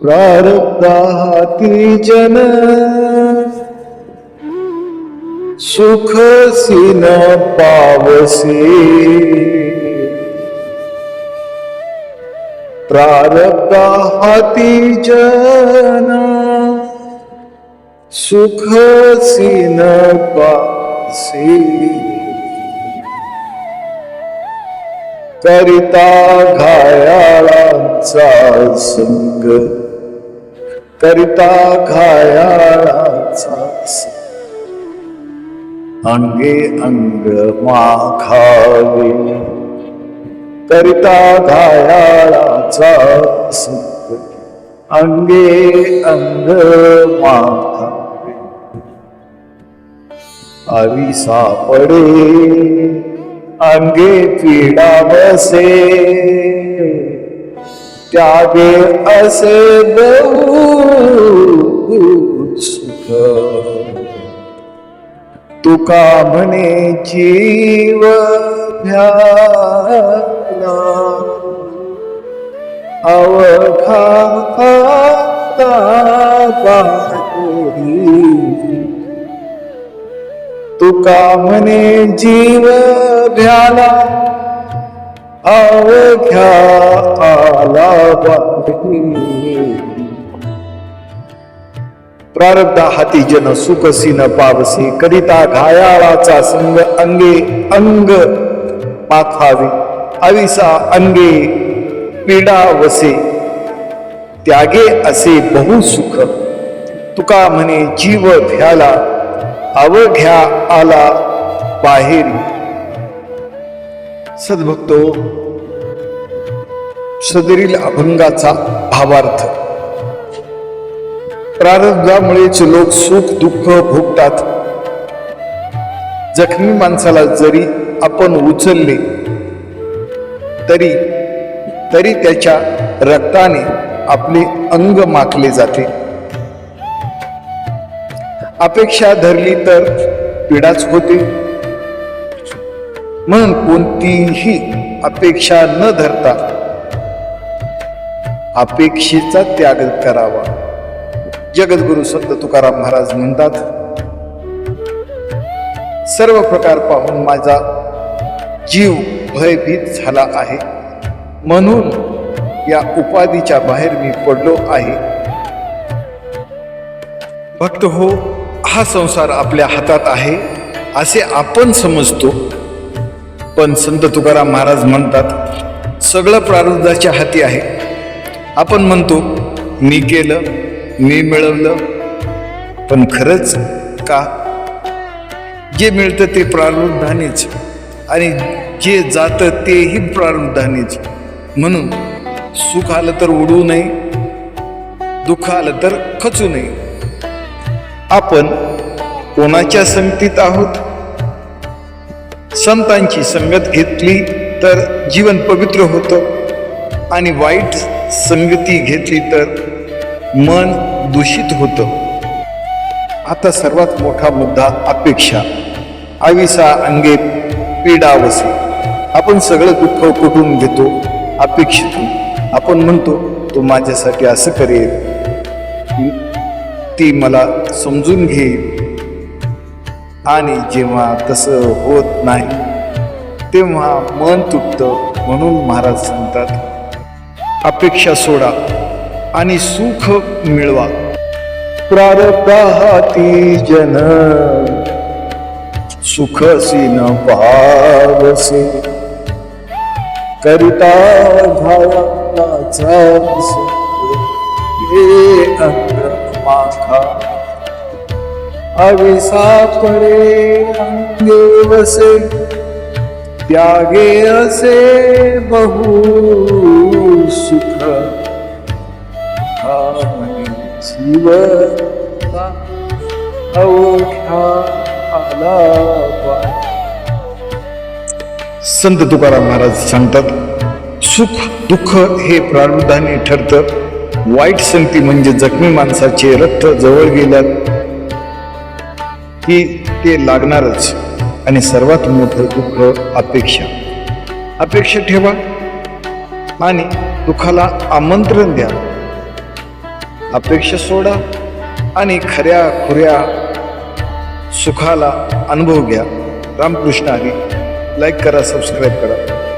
प्रारब्धाती जन सुख सिन पावसे, प्रारब्धाती जन सुख सिन पावसे, करिता घायाळाचा संग, करिता घायाळाचा संग, अंगे अंग माखावे, करिता घायाळाचा संग, अंगे अंग माखावे, आवी सापडे अंगे पीडा बसे, त्यागे असे बहु सुख, तुका म्हणे जीव भ्याला, अवघा बाहेरी, तुका म्हणे जीव भ्याला, अवघ्या आला बाहेरी. प्रारब्ध हाती जन सुखसी न पावसे, करिता घायाळाचा संग, अंगे अंग माखावे, अविसा अंगे पीडा वसे, त्यागे असे बहु सुख, तुका म्हणे जीव भ्याला, अवघ्या आला बाहेरी. सद्भक्तो, सदरील अभंगाचा भावार्थ, प्रारब्धामुळेच लोक सुख दुःख भोगतात. जखमी माणसाला जरी आपण उचलले तरी त्याच्या रक्ताने आपले अंग माखले जाते. अपेक्षा धरली तर पीडाच होते. म्हणून कोणतीही अपेक्षा न धरता अपेक्षेचा त्याग करावा. जगद्गुरु संत तुकाराम महाराज म्हणतात, सर्व प्रकार पाहून माझा जीव भयभीत झाला आहे, म्हणून या उपाधीच्या बाहेर मी पडलो आहे. भक्त हो, हा संसार आपल्या हातात आहे असे आपण समजतो, पण संत तुकाराम महाराज म्हणतात, सगळं प्रारब्धाच्या हाती आहे. आपण म्हणतो मी केलं, मी मिळवलं, पण खरंच का? जे मिळतं ते प्रारब्धानेच आणि जे जातं तेही प्रारब्धानेच. म्हणून सुख आलं तर उडू नये, दुःख आलं तर खचू नये. आपण कोणाच्या संगतीत आहोत? संतांची संगत घेतली तर जीवन पवित्र होतं आणि वाईट संगती घेतली तर मन दूषित होतं. आता सर्वात मोठा मुद्दा अपेक्षा. अविसा अंगे पीडा वसे. आपण सगळं दुःख कुठून घेतो? अपेक्षितून. आपण म्हणतो तो माझ्यासाठी असं करेल, ती मला समजून घेईल, आणि जेव्हा तसं होत नाही तेव्हा मन तुटतं. म्हणून महाराज सांगतात, अपेक्षा सोडा आणि सुख मिळवा. प्रारब्धाती जन सुखसी न पावसे, करिता घायाळाचा अंग माखा, अविसा पडे अंगे वसे, त्यागे असे बहु सुख, जीव अवघ्या आला. संत तुकाराम महाराज सांगतात, सुख दुःख हे प्रारब्धाने ठरतं. वाईट संगती म्हणजे जखमी माणसाचे रक्त जवळ गेल्यात की ते लागणारच. आणि सर्वात मोठं दुःख अपेक्षा. अपेक्षा ठेवा आणि दुःखाला आमंत्रण द्या. अपेक्षा सोडा आणि खऱ्या खुऱ्या सुखाला अनुभव घ्या. रामकृष्ण हरी. लाईक करा, सबस्क्राईब करा.